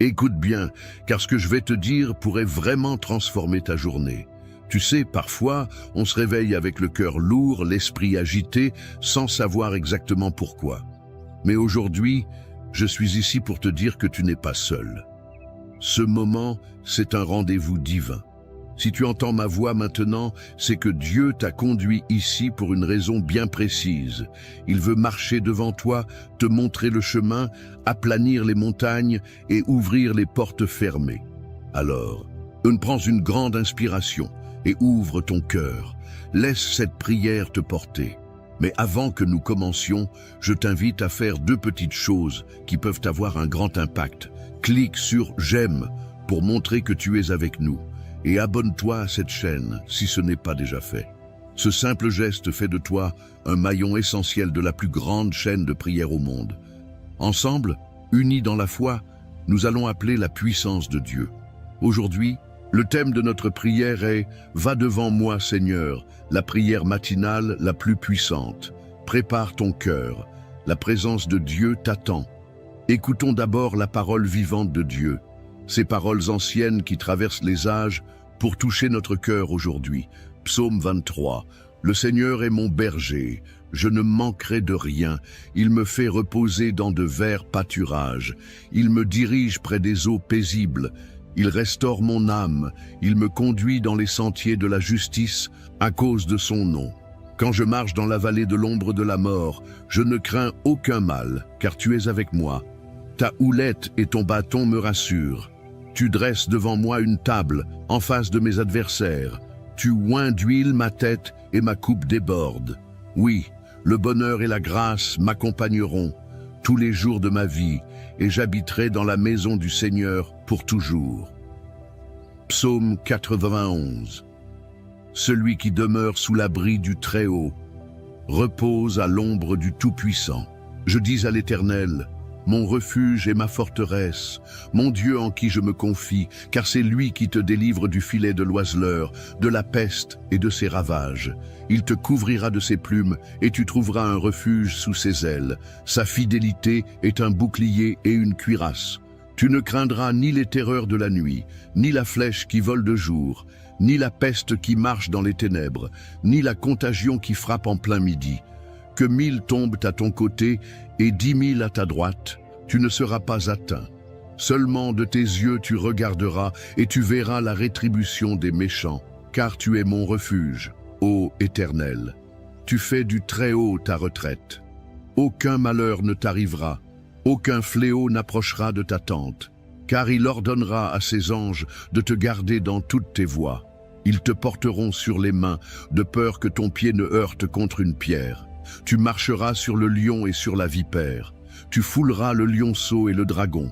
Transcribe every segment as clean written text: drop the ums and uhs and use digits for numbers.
Écoute bien, car ce que je vais te dire pourrait vraiment transformer ta journée. Tu sais, parfois, on se réveille avec le cœur lourd, l'esprit agité, sans savoir exactement pourquoi. Mais aujourd'hui, je suis ici pour te dire que tu n'es pas seul. Ce moment, c'est un rendez-vous divin. Si tu entends ma voix maintenant, c'est que Dieu t'a conduit ici pour une raison bien précise. Il veut marcher devant toi, te montrer le chemin, aplanir les montagnes et ouvrir les portes fermées. Alors, prends une grande inspiration et ouvre ton cœur. Laisse cette prière te porter. Mais avant que nous commencions, je t'invite à faire 2 petites choses qui peuvent avoir un grand impact. Clique sur « J'aime » pour montrer que tu es avec nous. Et abonne-toi à cette chaîne si ce n'est pas déjà fait. Ce simple geste fait de toi un maillon essentiel de la plus grande chaîne de prière au monde. Ensemble, unis dans la foi, nous allons appeler la puissance de Dieu. Aujourd'hui, le thème de notre prière est « Va devant moi, Seigneur », la prière matinale la plus puissante. Prépare ton cœur, la présence de Dieu t'attend. Écoutons d'abord la parole vivante de Dieu. Ces paroles anciennes qui traversent les âges pour toucher notre cœur aujourd'hui. Psaume 23. Le Seigneur est mon berger, je ne manquerai de rien. Il me fait reposer dans de verts pâturages. Il me dirige près des eaux paisibles. Il restaure mon âme. Il me conduit dans les sentiers de la justice à cause de son nom. Quand je marche dans la vallée de l'ombre de la mort, je ne crains aucun mal, car tu es avec moi. Ta houlette et ton bâton me rassurent. Tu dresses devant moi une table, en face de mes adversaires. Tu oins d'huile ma tête et ma coupe déborde. Oui, le bonheur et la grâce m'accompagneront tous les jours de ma vie, et j'habiterai dans la maison du Seigneur pour toujours. Psaume 91. Celui qui demeure sous l'abri du Très-Haut repose à l'ombre du Tout-Puissant. Je dis à l'Éternel, mon refuge et ma forteresse, mon Dieu en qui je me confie, car c'est lui qui te délivre du filet de l'oiseleur, de la peste et de ses ravages. Il te couvrira de ses plumes et tu trouveras un refuge sous ses ailes. Sa fidélité est un bouclier et une cuirasse. Tu ne craindras ni les terreurs de la nuit, ni la flèche qui vole de jour, ni la peste qui marche dans les ténèbres, ni la contagion qui frappe en plein midi. Que 1000 tombent à ton côté et 10 000 à ta droite, tu ne seras pas atteint. Seulement de tes yeux tu regarderas et tu verras la rétribution des méchants, car tu es mon refuge, ô Éternel. Tu fais du Très-Haut ta retraite. Aucun malheur ne t'arrivera, aucun fléau n'approchera de ta tente, car il ordonnera à ses anges de te garder dans toutes tes voies. Ils te porteront sur les mains, de peur que ton pied ne heurte contre une pierre. Tu marcheras sur le lion et sur la vipère. Tu fouleras le lionceau et le dragon.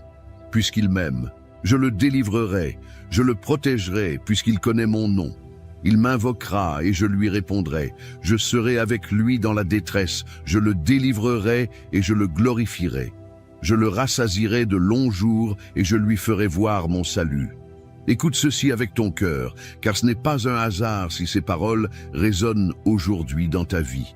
Puisqu'il m'aime, je le délivrerai, je le protégerai, puisqu'il connaît mon nom. Il m'invoquera et je lui répondrai. Je serai avec lui dans la détresse, je le délivrerai et je le glorifierai. Je le rassasierai de longs jours et je lui ferai voir mon salut. Écoute ceci avec ton cœur, car ce n'est pas un hasard si ces paroles résonnent aujourd'hui dans ta vie.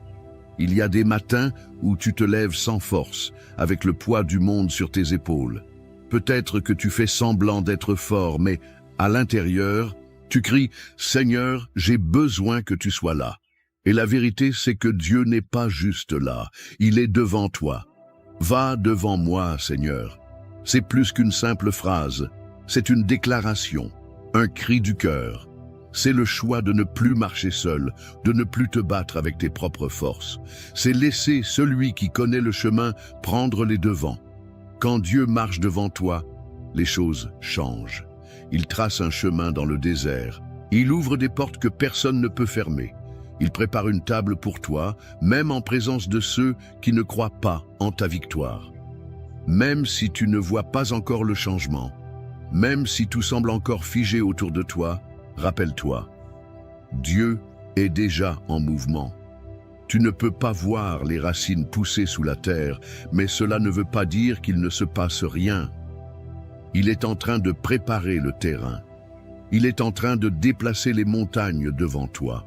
Il y a des matins où tu te lèves sans force, avec le poids du monde sur tes épaules. Peut-être que tu fais semblant d'être fort, mais à l'intérieur, tu cries « Seigneur, j'ai besoin que tu sois là ». Et la vérité, c'est que Dieu n'est pas juste là, il est devant toi. Va devant moi, Seigneur. C'est plus qu'une simple phrase, c'est une déclaration, un cri du cœur. C'est le choix de ne plus marcher seul, de ne plus te battre avec tes propres forces. C'est laisser celui qui connaît le chemin prendre les devants. Quand Dieu marche devant toi, les choses changent. Il trace un chemin dans le désert. Il ouvre des portes que personne ne peut fermer. Il prépare une table pour toi, même en présence de ceux qui ne croient pas en ta victoire. Même si tu ne vois pas encore le changement, même si tout semble encore figé autour de toi, rappelle-toi, Dieu est déjà en mouvement. Tu ne peux pas voir les racines pousser sous la terre, mais cela ne veut pas dire qu'il ne se passe rien. Il est en train de préparer le terrain. Il est en train de déplacer les montagnes devant toi.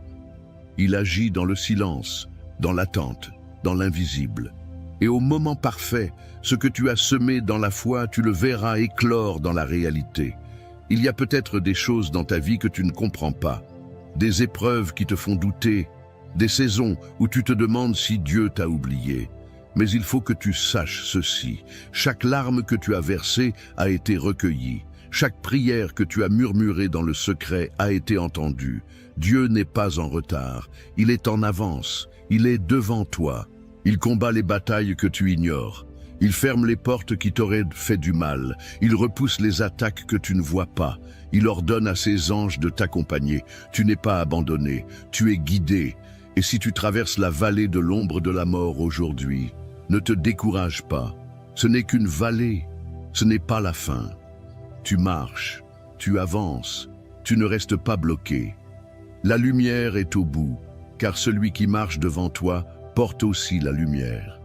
Il agit dans le silence, dans l'attente, dans l'invisible. Et au moment parfait, ce que tu as semé dans la foi, tu le verras éclore dans la réalité. Il y a peut-être des choses dans ta vie que tu ne comprends pas, des épreuves qui te font douter, des saisons où tu te demandes si Dieu t'a oublié. Mais il faut que tu saches ceci, chaque larme que tu as versée a été recueillie. Chaque prière que tu as murmurée dans le secret a été entendue. Dieu n'est pas en retard, il est en avance, il est devant toi. Il combat les batailles que tu ignores. Il ferme les portes qui t'auraient fait du mal. Il repousse les attaques que tu ne vois pas. Il ordonne à ses anges de t'accompagner. Tu n'es pas abandonné, tu es guidé. Et si tu traverses la vallée de l'ombre de la mort aujourd'hui, ne te décourage pas. Ce n'est qu'une vallée, ce n'est pas la fin. Tu marches, tu avances, tu ne restes pas bloqué. La lumière est au bout, car celui qui marche devant toi porte aussi la lumière.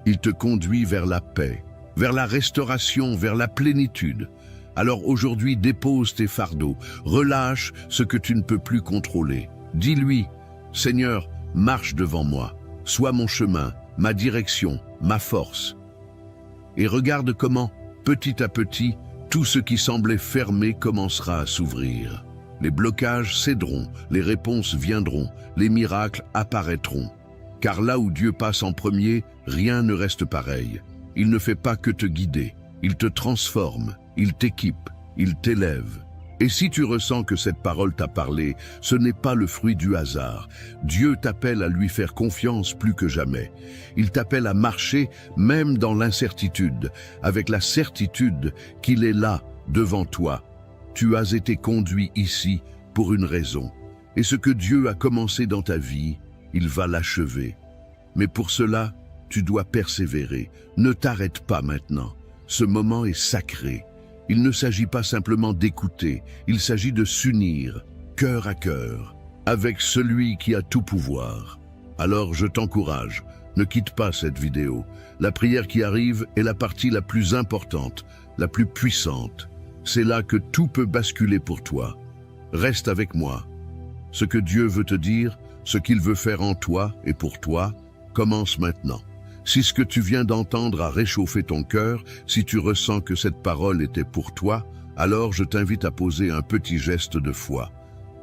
Il te conduit vers la paix, vers la restauration, vers la plénitude. Alors aujourd'hui, dépose tes fardeaux, relâche ce que tu ne peux plus contrôler. Dis-lui, Seigneur, marche devant moi, sois mon chemin, ma direction, ma force. Et regarde comment, petit à petit, tout ce qui semblait fermé commencera à s'ouvrir. Les blocages céderont, les réponses viendront, les miracles apparaîtront. Car là où Dieu passe en premier, rien ne reste pareil. Il ne fait pas que te guider, il te transforme, il t'équipe, il t'élève. Et si tu ressens que cette parole t'a parlé, ce n'est pas le fruit du hasard. Dieu t'appelle à lui faire confiance plus que jamais. Il t'appelle à marcher même dans l'incertitude, avec la certitude qu'il est là, devant toi. Tu as été conduit ici pour une raison. Et ce que Dieu a commencé dans ta vie, il va l'achever. Mais pour cela, tu dois persévérer. Ne t'arrête pas maintenant. Ce moment est sacré. Il ne s'agit pas simplement d'écouter, il s'agit de s'unir, cœur à cœur, avec celui qui a tout pouvoir. Alors je t'encourage, ne quitte pas cette vidéo. La prière qui arrive est la partie la plus importante, la plus puissante. C'est là que tout peut basculer pour toi. Reste avec moi. Ce que Dieu veut te dire, ce qu'il veut faire en toi et pour toi, commence maintenant. Si ce que tu viens d'entendre a réchauffé ton cœur, si tu ressens que cette parole était pour toi, alors je t'invite à poser un petit geste de foi.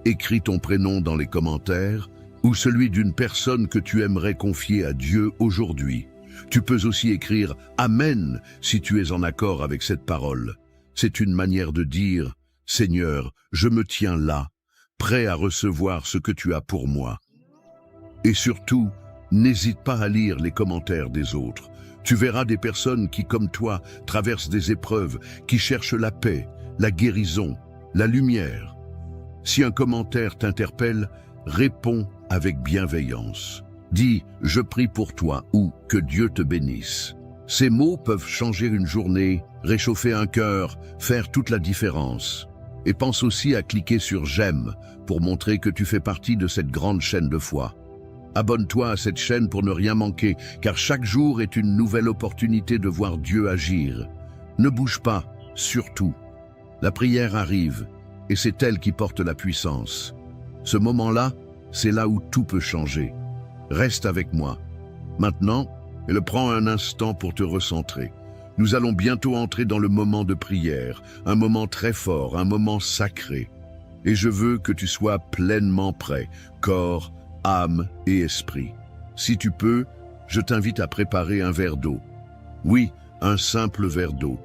Écris ton prénom dans les commentaires ou celui d'une personne que tu aimerais confier à Dieu aujourd'hui. Tu peux aussi écrire « Amen » si tu es en accord avec cette parole. C'est une manière de dire « Seigneur, je me tiens là, prêt à recevoir ce que tu as pour moi. » Et surtout, n'hésite pas à lire les commentaires des autres. Tu verras des personnes qui, comme toi, traversent des épreuves, qui cherchent la paix, la guérison, la lumière. Si un commentaire t'interpelle, réponds avec bienveillance. Dis « Je prie pour toi » ou « Que Dieu te bénisse ». Ces mots peuvent changer une journée, réchauffer un cœur, faire toute la différence. Et pense aussi à cliquer sur « J'aime » pour montrer que tu fais partie de cette grande chaîne de foi. Abonne-toi à cette chaîne pour ne rien manquer, car chaque jour est une nouvelle opportunité de voir Dieu agir. Ne bouge pas, surtout. La prière arrive, et c'est elle qui porte la puissance. Ce moment-là, c'est là où tout peut changer. Reste avec moi. Maintenant, prends un instant pour te recentrer. Nous allons bientôt entrer dans le moment de prière, un moment très fort, un moment sacré. Et je veux que tu sois pleinement prêt, corps, âme et esprit. Si tu peux, je t'invite à préparer un verre d'eau. Oui, un simple verre d'eau.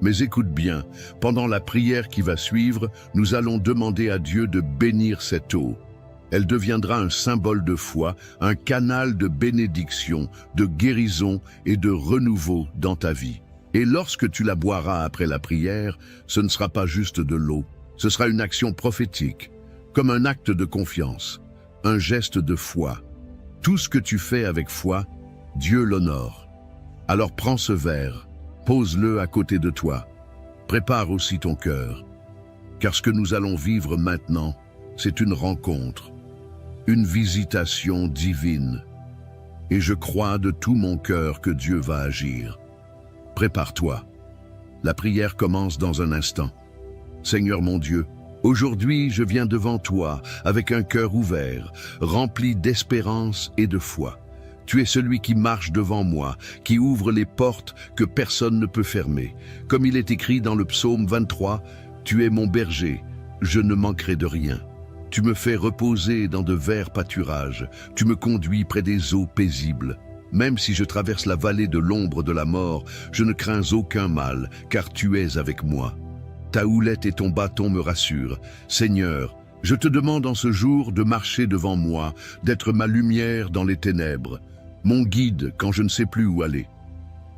Mais écoute bien, pendant la prière qui va suivre, nous allons demander à Dieu de bénir cette eau. Elle deviendra un symbole de foi, un canal de bénédiction, de guérison et de renouveau dans ta vie. Et lorsque tu la boiras après la prière, ce ne sera pas juste de l'eau, ce sera une action prophétique, comme un acte de confiance. Un geste de foi. Tout ce que tu fais avec foi, Dieu l'honore. Alors prends ce verre, pose-le à côté de toi. Prépare aussi ton cœur. Car ce que nous allons vivre maintenant, c'est une rencontre, une visitation divine. Et je crois de tout mon cœur que Dieu va agir. Prépare-toi. La prière commence dans un instant. Seigneur mon Dieu, aujourd'hui, je viens devant toi avec un cœur ouvert, rempli d'espérance et de foi. Tu es celui qui marche devant moi, qui ouvre les portes que personne ne peut fermer. Comme il est écrit dans le psaume 23, « Tu es mon berger, je ne manquerai de rien. Tu me fais reposer dans de verts pâturages, tu me conduis près des eaux paisibles. Même si je traverse la vallée de l'ombre de la mort, je ne crains aucun mal, car tu es avec moi. Ta houlette et ton bâton me rassurent. Seigneur, je te demande en ce jour de marcher devant moi, d'être ma lumière dans les ténèbres, mon guide quand je ne sais plus où aller.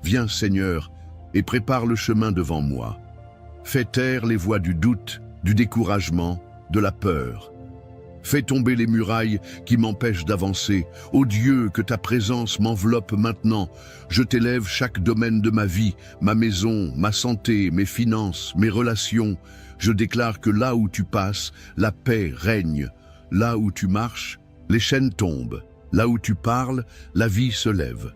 Viens, Seigneur, et prépare le chemin devant moi. Fais taire les voix du doute, du découragement, de la peur. Fais tomber les murailles qui m'empêchent d'avancer. Ô Dieu, que ta présence m'enveloppe maintenant. Je t'élève chaque domaine de ma vie, ma maison, ma santé, mes finances, mes relations. Je déclare que là où tu passes, la paix règne. Là où tu marches, les chaînes tombent. Là où tu parles, la vie se lève.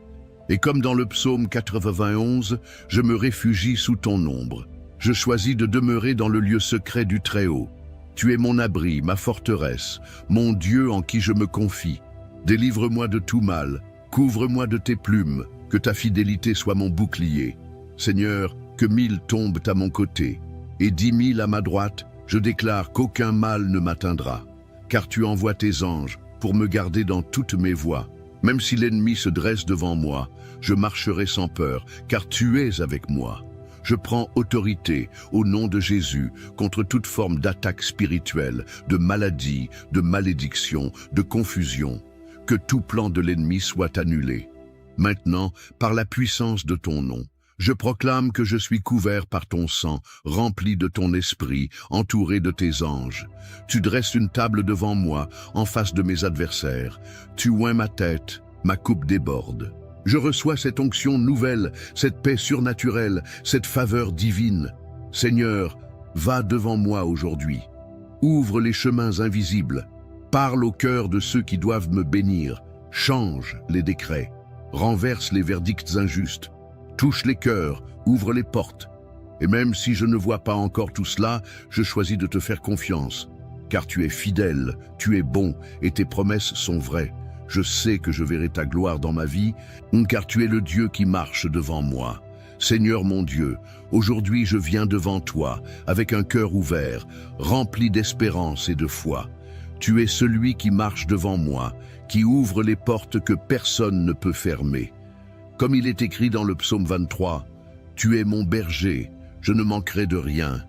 Et comme dans le psaume 91, je me réfugie sous ton ombre. Je choisis de demeurer dans le lieu secret du Très-Haut. Tu es mon abri, ma forteresse, mon Dieu en qui je me confie. Délivre-moi de tout mal, couvre-moi de tes plumes, que ta fidélité soit mon bouclier. Seigneur, que 1000 tombent à mon côté, et 10 000 à ma droite, je déclare qu'aucun mal ne m'atteindra. Car tu envoies tes anges pour me garder dans toutes mes voies. Même si l'ennemi se dresse devant moi, je marcherai sans peur, car tu es avec moi. Je prends autorité au nom de Jésus contre toute forme d'attaque spirituelle, de maladie, de malédiction, de confusion. Que tout plan de l'ennemi soit annulé. Maintenant, par la puissance de ton nom, je proclame que je suis couvert par ton sang, rempli de ton esprit, entouré de tes anges. Tu dresses une table devant moi, en face de mes adversaires. Tu oins ma tête, ma coupe déborde. Je reçois cette onction nouvelle, cette paix surnaturelle, cette faveur divine. Seigneur, va devant moi aujourd'hui. Ouvre les chemins invisibles. Parle au cœur de ceux qui doivent me bénir. Change les décrets. Renverse les verdicts injustes. Touche les cœurs, ouvre les portes. Et même si je ne vois pas encore tout cela, je choisis de te faire confiance. Car tu es fidèle, tu es bon, et tes promesses sont vraies. Je sais que je verrai ta gloire dans ma vie, car tu es le Dieu qui marche devant moi. Seigneur mon Dieu, aujourd'hui je viens devant toi, avec un cœur ouvert, rempli d'espérance et de foi. Tu es celui qui marche devant moi, qui ouvre les portes que personne ne peut fermer. Comme il est écrit dans le psaume 23, « Tu es mon berger, je ne manquerai de rien.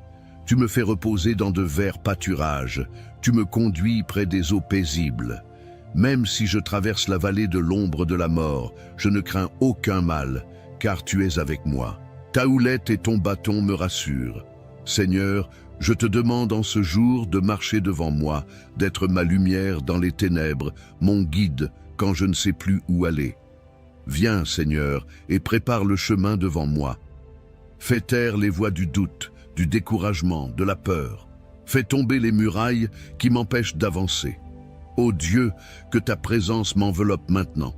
Tu me fais reposer dans de verts pâturages, tu me conduis près des eaux paisibles. Même si je traverse la vallée de l'ombre de la mort, je ne crains aucun mal, car tu es avec moi. Ta houlette et ton bâton me rassurent. Seigneur, je te demande en ce jour de marcher devant moi, d'être ma lumière dans les ténèbres, mon guide quand je ne sais plus où aller. Viens, Seigneur, et prépare le chemin devant moi. Fais taire les voix du doute, du découragement, de la peur. Fais tomber les murailles qui m'empêchent d'avancer. Ô Dieu, que ta présence m'enveloppe maintenant.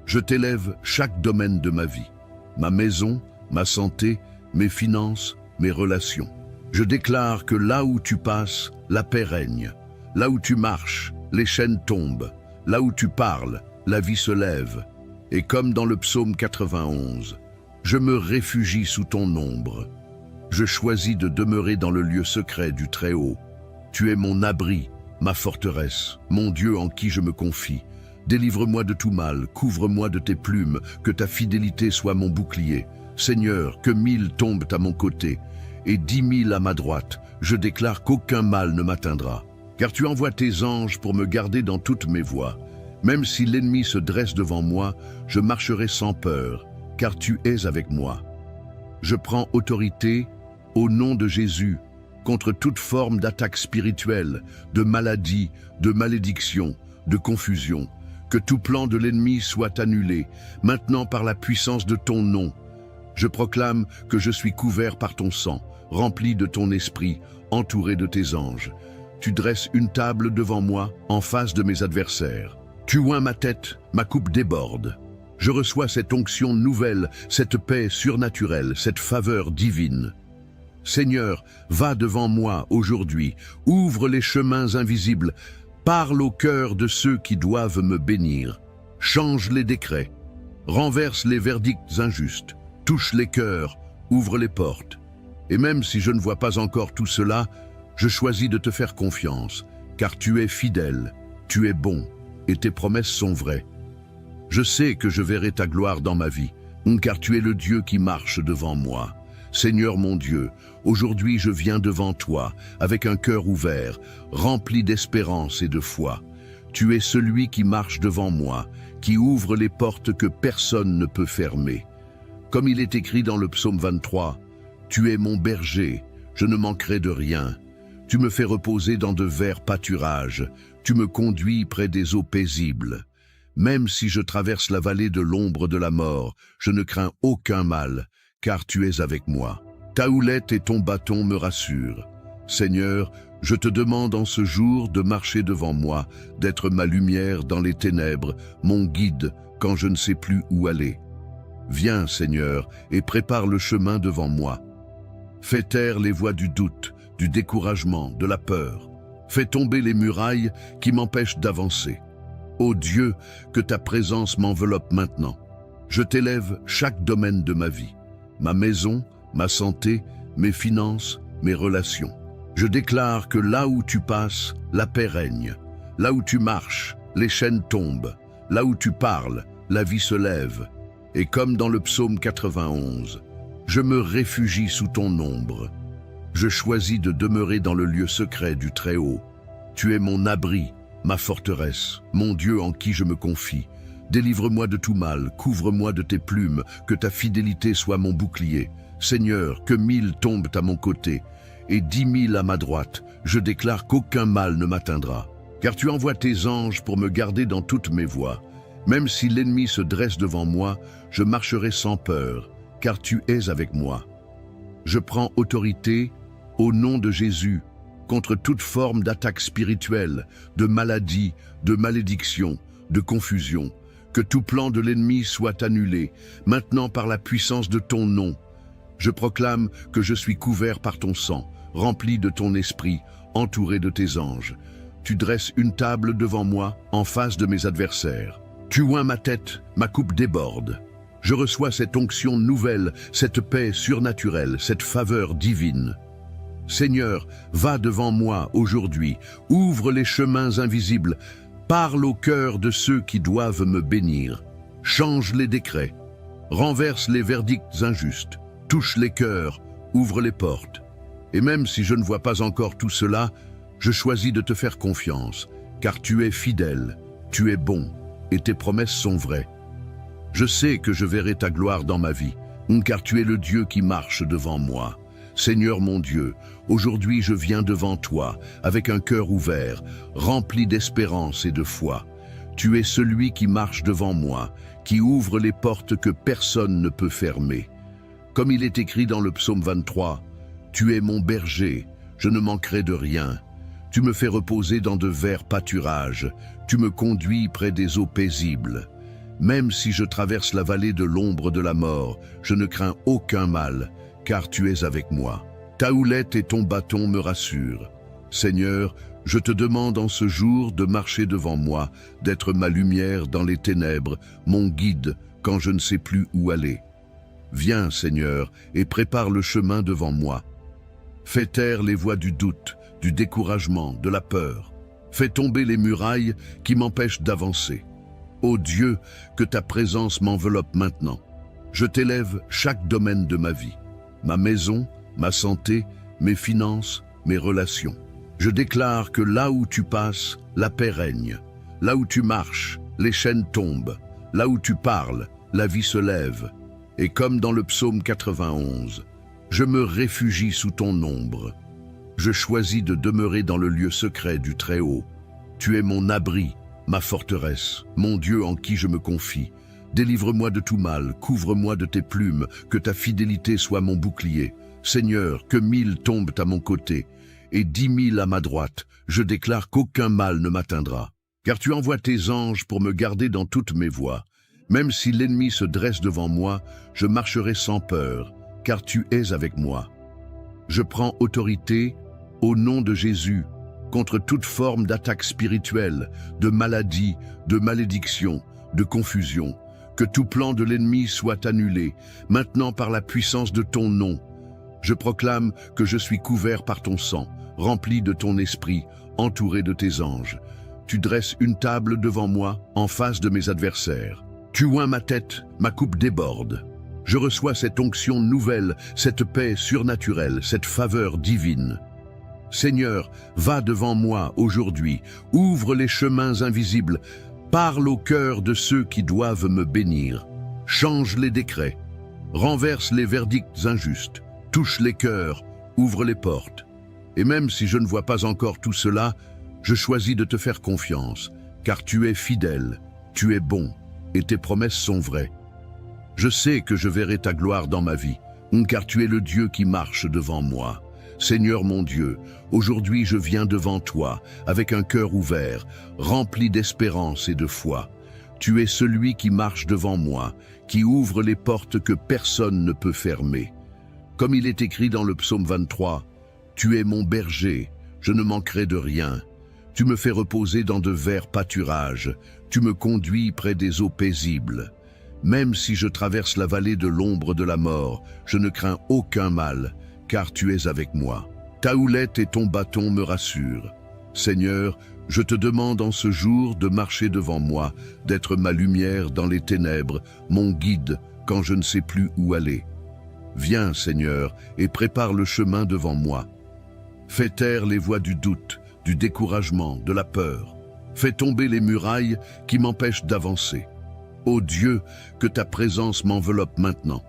Je t'élève chaque domaine de ma vie, ma maison, ma santé, mes finances, mes relations. Je déclare que là où tu passes, la paix règne. Là où tu marches, les chaînes tombent. Là où tu parles, la vie se lève. Et comme dans le psaume 91, je me réfugie sous ton ombre. Je choisis de demeurer dans le lieu secret du Très-Haut. Tu es mon abri, ma forteresse, mon Dieu en qui je me confie. Délivre-moi de tout mal, couvre-moi de tes plumes, que ta fidélité soit mon bouclier. Seigneur, que 1000 tombent à mon côté, et 10 000 à ma droite, je déclare qu'aucun mal ne m'atteindra. Car tu envoies tes anges pour me garder dans toutes mes voies. Même si l'ennemi se dresse devant moi, je marcherai sans peur, car tu es avec moi. Je prends autorité, au nom de Jésus, contre toute forme d'attaque spirituelle, de maladie, de malédiction, de confusion. Que tout plan de l'ennemi soit annulé, maintenant par la puissance de ton nom. Je proclame que je suis couvert par ton sang, rempli de ton esprit, entouré de tes anges. Tu dresses une table devant moi, en face de mes adversaires. Tu oins ma tête, ma coupe déborde. Je reçois cette onction nouvelle, cette paix surnaturelle, cette faveur divine. Seigneur, va devant moi aujourd'hui, ouvre les chemins invisibles, parle au cœur de ceux qui doivent me bénir. Change les décrets, renverse les verdicts injustes, touche les cœurs, ouvre les portes. Et même si je ne vois pas encore tout cela, je choisis de te faire confiance, car tu es fidèle, tu es bon, et tes promesses sont vraies. Je sais que je verrai ta gloire dans ma vie, car tu es le Dieu qui marche devant moi. Seigneur mon Dieu, aujourd'hui je viens devant toi, avec un cœur ouvert, rempli d'espérance et de foi. Tu es celui qui marche devant moi, qui ouvre les portes que personne ne peut fermer. Comme il est écrit dans le psaume 23, « Tu es mon berger, je ne manquerai de rien. Tu me fais reposer dans de verts pâturages, tu me conduis près des eaux paisibles. Même si je traverse la vallée de l'ombre de la mort, je ne crains aucun mal, car tu es avec moi. Ta houlette et ton bâton me rassurent. Seigneur, je te demande en ce jour de marcher devant moi, d'être ma lumière dans les ténèbres, mon guide quand je ne sais plus où aller. Viens, Seigneur, et prépare le chemin devant moi. Fais taire les voix du doute, du découragement, de la peur. Fais tomber les murailles qui m'empêchent d'avancer. Ô Dieu, que ta présence m'enveloppe maintenant. Je t'élève chaque domaine de ma vie, ma maison, ma santé, mes finances, mes relations. Je déclare que là où tu passes, la paix règne. Là où tu marches, les chaînes tombent. Là où tu parles, la vie se lève. Et comme dans le psaume 91, je me réfugie sous ton ombre. Je choisis de demeurer dans le lieu secret du Très-Haut. Tu es mon abri, ma forteresse, mon Dieu en qui je me confie. Délivre-moi de tout mal, couvre-moi de tes plumes, que ta fidélité soit mon bouclier. Seigneur, que 1000 tombent à mon côté, et 10 000 à ma droite, je déclare qu'aucun mal ne m'atteindra. Car tu envoies tes anges pour me garder dans toutes mes voies. Même si l'ennemi se dresse devant moi, je marcherai sans peur, car tu es avec moi. Je prends autorité, au nom de Jésus, contre toute forme d'attaque spirituelle, de maladie, de malédiction, de confusion. Que tout plan de l'ennemi soit annulé, maintenant par la puissance de ton nom. Je proclame que je suis couvert par ton sang, rempli de ton esprit, entouré de tes anges. Tu dresses une table devant moi, en face de mes adversaires. Tu oins ma tête, ma coupe déborde. Je reçois cette onction nouvelle, cette paix surnaturelle, cette faveur divine. Seigneur, va devant moi aujourd'hui, ouvre les chemins invisibles, parle au cœur de ceux qui doivent me bénir, change les décrets, renverse les verdicts injustes, touche les cœurs, ouvre les portes. Et même si je ne vois pas encore tout cela, je choisis de te faire confiance, car tu es fidèle, tu es bon, et tes promesses sont vraies. Je sais que je verrai ta gloire dans ma vie, car tu es le Dieu qui marche devant moi. Seigneur mon Dieu, aujourd'hui je viens devant toi, avec un cœur ouvert, rempli d'espérance et de foi. Tu es celui qui marche devant moi, qui ouvre les portes que personne ne peut fermer. Comme il est écrit dans le psaume 23, « Tu es mon berger, je ne manquerai de rien. Tu me fais reposer dans de verts pâturages, tu me conduis près des eaux paisibles. Même si je traverse la vallée de l'ombre de la mort, je ne crains aucun mal, car tu es avec moi. Ta houlette et ton bâton me rassurent. Seigneur, je te demande en ce jour de marcher devant moi, d'être ma lumière dans les ténèbres, mon guide quand je ne sais plus où aller. Viens, Seigneur, et prépare le chemin devant moi. Fais taire les voix du doute, du découragement, de la peur. Fais tomber les murailles qui m'empêchent d'avancer. Ô Dieu, que ta présence m'enveloppe maintenant. Je t'élève chaque domaine de ma vie, ma maison, ma santé, mes finances, mes relations. Je déclare que là où tu passes, la paix règne. Là où tu marches, les chaînes tombent. Là où tu parles, la vie se lève. Et comme dans le psaume 91, je me réfugie sous ton ombre. Je choisis de demeurer dans le lieu secret du Très-Haut. Tu es mon abri, ma forteresse, mon Dieu en qui je me confie. Délivre-moi de tout mal, couvre-moi de tes plumes, que ta fidélité soit mon bouclier. Seigneur, que 1000 tombent à mon côté, et 10 000 à ma droite, je déclare qu'aucun mal ne m'atteindra. Car tu envoies tes anges pour me garder dans toutes mes voies. Même si l'ennemi se dresse devant moi, je marcherai sans peur, car tu es avec moi. Je prends autorité, au nom de Jésus, contre toute forme d'attaque spirituelle, de maladie, de malédiction, de confusion. Que tout plan de l'ennemi soit annulé, maintenant par la puissance de ton nom. Je proclame que je suis couvert par ton sang, rempli de ton esprit, entouré de tes anges. Tu dresses une table devant moi, en face de mes adversaires. Tu oins ma tête, ma coupe déborde. Je reçois cette onction nouvelle, cette paix surnaturelle, cette faveur divine. Seigneur, va devant moi aujourd'hui, ouvre les chemins invisibles, parle au cœur de ceux qui doivent me bénir. Change les décrets, renverse les verdicts injustes, touche les cœurs, ouvre les portes. Et même si je ne vois pas encore tout cela, je choisis de te faire confiance, car tu es fidèle, tu es bon, et tes promesses sont vraies. Je sais que je verrai ta gloire dans ma vie, car tu es le Dieu qui marche devant moi. Seigneur mon Dieu, aujourd'hui je viens devant toi, avec un cœur ouvert, rempli d'espérance et de foi. Tu es celui qui marche devant moi, qui ouvre les portes que personne ne peut fermer. Comme il est écrit dans le psaume 23, « Tu es mon berger, je ne manquerai de rien. Tu me fais reposer dans de verts pâturages, tu me conduis près des eaux paisibles. Même si je traverse la vallée de l'ombre de la mort, je ne crains aucun mal, car tu es avec moi. Ta houlette et ton bâton me rassurent. Seigneur, je te demande en ce jour de marcher devant moi, d'être ma lumière dans les ténèbres, mon guide quand je ne sais plus où aller. Viens, Seigneur, et prépare le chemin devant moi. Fais taire les voix du doute, du découragement, de la peur. Fais tomber les murailles qui m'empêchent d'avancer. Ô Dieu, que ta présence m'enveloppe maintenant.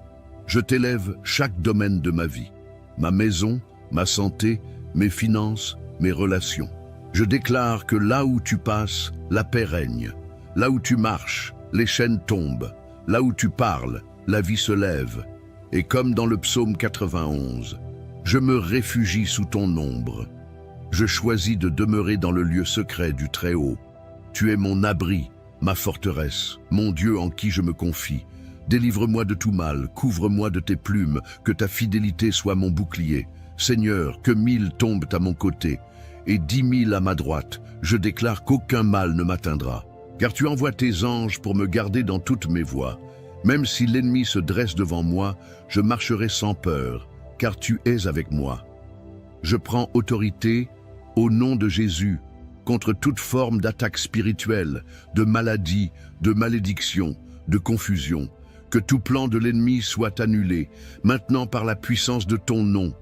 Je t'élève chaque domaine de ma vie. Ma maison, ma santé, mes finances, mes relations. Je déclare que là où tu passes, la paix règne. Là où tu marches, les chaînes tombent. Là où tu parles, la vie se lève. Et comme dans le psaume 91, je me réfugie sous ton ombre. Je choisis de demeurer dans le lieu secret du Très-Haut. Tu es mon abri, ma forteresse, mon Dieu en qui je me confie. Délivre-moi de tout mal, couvre-moi de tes plumes, que ta fidélité soit mon bouclier. Seigneur, que 1000 tombent à mon côté, et 10 000 à ma droite, je déclare qu'aucun mal ne m'atteindra. Car tu envoies tes anges pour me garder dans toutes mes voies. Même si l'ennemi se dresse devant moi, je marcherai sans peur, car tu es avec moi. Je prends autorité, au nom de Jésus, contre toute forme d'attaque spirituelle, de maladie, de malédiction, de confusion. Que tout plan de l'ennemi soit annulé, maintenant par la puissance de ton nom.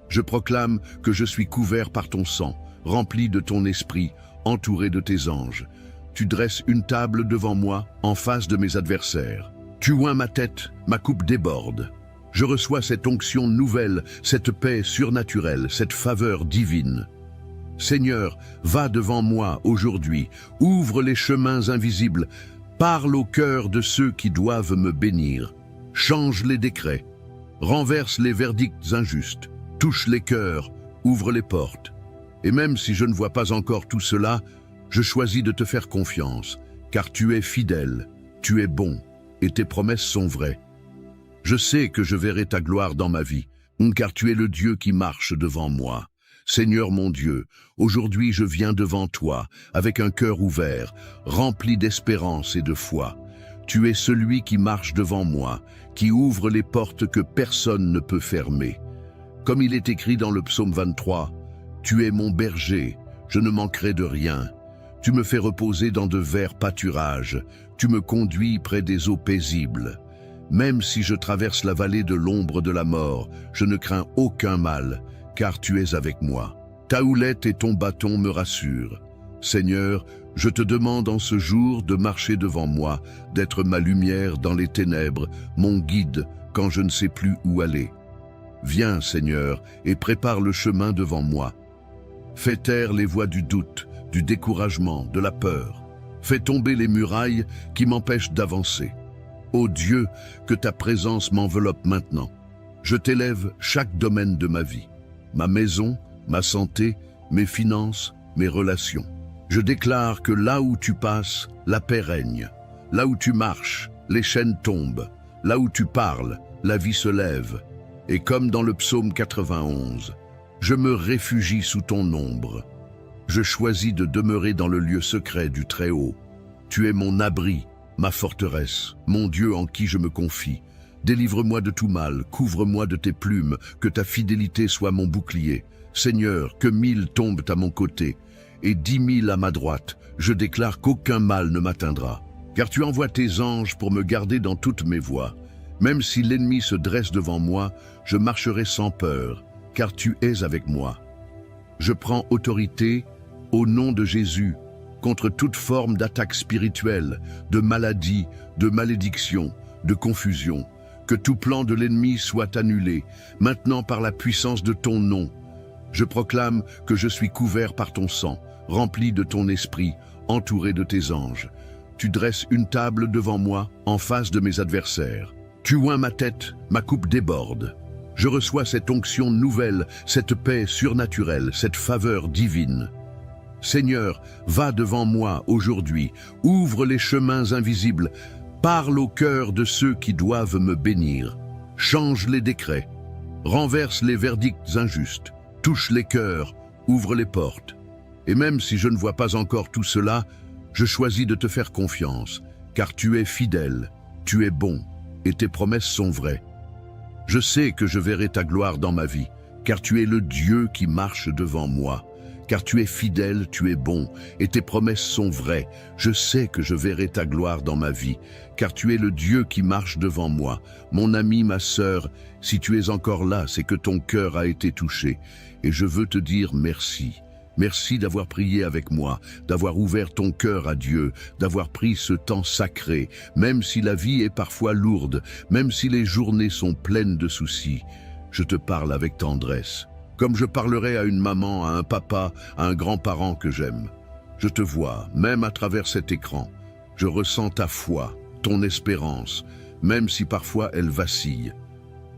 Je proclame que je suis couvert par ton sang, rempli de ton esprit, entouré de tes anges. Tu dresses une table devant moi, en face de mes adversaires. Tu oins ma tête, ma coupe déborde. Je reçois cette onction nouvelle, cette paix surnaturelle, cette faveur divine. Seigneur, va devant moi aujourd'hui, ouvre les chemins invisibles, parle au cœur de ceux qui doivent me bénir. Change les décrets, renverse les verdicts injustes, touche les cœurs, ouvre les portes. Et même si je ne vois pas encore tout cela, je choisis de te faire confiance, car tu es fidèle, tu es bon, et tes promesses sont vraies. Je sais que je verrai ta gloire dans ma vie, car tu es le Dieu qui marche devant moi. Seigneur mon Dieu, aujourd'hui je viens devant toi, avec un cœur ouvert, rempli d'espérance et de foi. Tu es celui qui marche devant moi, qui ouvre les portes que personne ne peut fermer. Comme il est écrit dans le psaume 23, « Tu es mon berger, je ne manquerai de rien. Tu me fais reposer dans de verts pâturages, tu me conduis près des eaux paisibles. Même si je traverse la vallée de l'ombre de la mort, je ne crains aucun mal, car tu es avec moi. Ta houlette et ton bâton me rassurent. Seigneur, je te demande en ce jour de marcher devant moi, d'être ma lumière dans les ténèbres, mon guide quand je ne sais plus où aller. Viens, Seigneur, et prépare le chemin devant moi. Fais taire les voix du doute, du découragement, de la peur. Fais tomber les murailles qui m'empêchent d'avancer. Ô Dieu, que ta présence m'enveloppe maintenant. Je t'élève chaque domaine de ma vie. Ma maison, ma santé, mes finances, mes relations. Je déclare que là où tu passes, la paix règne. Là où tu marches, les chaînes tombent. Là où tu parles, la vie se lève. Et comme dans le psaume 91, je me réfugie sous ton ombre. Je choisis de demeurer dans le lieu secret du Très-Haut. Tu es mon abri, ma forteresse, mon Dieu en qui je me confie. Délivre-moi de tout mal, couvre-moi de tes plumes, que ta fidélité soit mon bouclier. Seigneur, que 1000 tombent à mon côté, et 10 000 à ma droite, je déclare qu'aucun mal ne m'atteindra. Car tu envoies tes anges pour me garder dans toutes mes voies. Même si l'ennemi se dresse devant moi, je marcherai sans peur, car tu es avec moi. Je prends autorité, au nom de Jésus, contre toute forme d'attaque spirituelle, de maladie, de malédiction, de confusion. Que tout plan de l'ennemi soit annulé, maintenant par la puissance de ton nom. Je proclame que je suis couvert par ton sang, rempli de ton esprit, entouré de tes anges. Tu dresses une table devant moi, en face de mes adversaires. Tu oins ma tête, ma coupe déborde. Je reçois cette onction nouvelle, cette paix surnaturelle, cette faveur divine. Seigneur, va devant moi aujourd'hui, ouvre les chemins invisibles, parle au cœur de ceux qui doivent me bénir. Change les décrets, renverse les verdicts injustes, touche les cœurs, ouvre les portes. Et même si je ne vois pas encore tout cela, je choisis de te faire confiance, car tu es fidèle, tu es bon, et tes promesses sont vraies. Je sais que je verrai ta gloire dans ma vie, car tu es le Dieu qui marche devant moi. Car tu es fidèle, tu es bon, et tes promesses sont vraies. Je sais que je verrai ta gloire dans ma vie, car tu es le Dieu qui marche devant moi. Mon ami, ma sœur, si tu es encore là, c'est que ton cœur a été touché. Et je veux te dire merci. Merci d'avoir prié avec moi, d'avoir ouvert ton cœur à Dieu, d'avoir pris ce temps sacré, même si la vie est parfois lourde, même si les journées sont pleines de soucis. Je te parle avec tendresse. Comme je parlerais à une maman, à un papa, à un grand-parent que j'aime. Je te vois, même à travers cet écran. Je ressens ta foi, ton espérance, même si parfois elle vacille.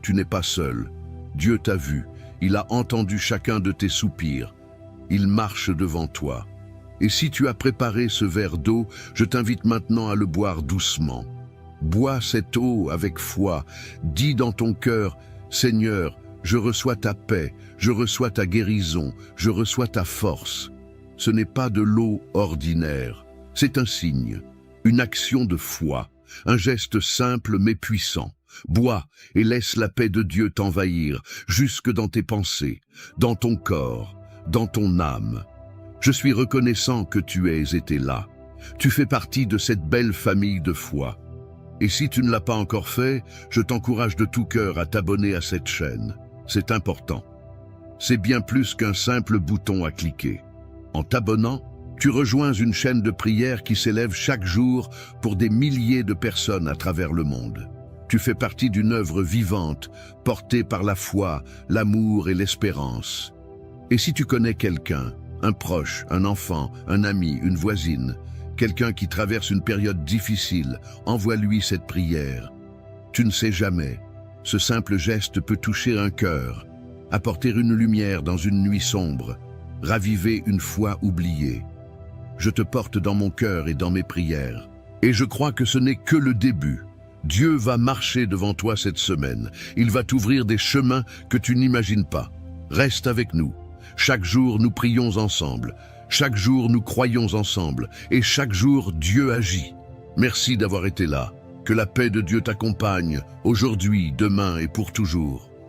Tu n'es pas seul. Dieu t'a vu. Il a entendu chacun de tes soupirs. Il marche devant toi. Et si tu as préparé ce verre d'eau, je t'invite maintenant à le boire doucement. Bois cette eau avec foi. Dis dans ton cœur, Seigneur, je reçois ta paix, je reçois ta guérison, je reçois ta force. Ce n'est pas de l'eau ordinaire, c'est un signe, une action de foi, un geste simple mais puissant. Bois et laisse la paix de Dieu t'envahir, jusque dans tes pensées, dans ton corps, dans ton âme. Je suis reconnaissant que tu aies été là. Tu fais partie de cette belle famille de foi. Et si tu ne l'as pas encore fait, je t'encourage de tout cœur à t'abonner à cette chaîne. C'est important. C'est bien plus qu'un simple bouton à cliquer. En t'abonnant, tu rejoins une chaîne de prière qui s'élève chaque jour pour des milliers de personnes à travers le monde. Tu fais partie d'une œuvre vivante, portée par la foi, l'amour et l'espérance. Et si tu connais quelqu'un, un proche, un enfant, un ami, une voisine, quelqu'un qui traverse une période difficile, envoie-lui cette prière. Tu ne sais jamais. Ce simple geste peut toucher un cœur, apporter une lumière dans une nuit sombre, raviver une foi oubliée. Je te porte dans mon cœur et dans mes prières. Et je crois que ce n'est que le début. Dieu va marcher devant toi cette semaine. Il va t'ouvrir des chemins que tu n'imagines pas. Reste avec nous. Chaque jour, nous prions ensemble. Chaque jour, nous croyons ensemble. Et chaque jour, Dieu agit. Merci d'avoir été là. Que la paix de Dieu t'accompagne, aujourd'hui, demain et pour toujours.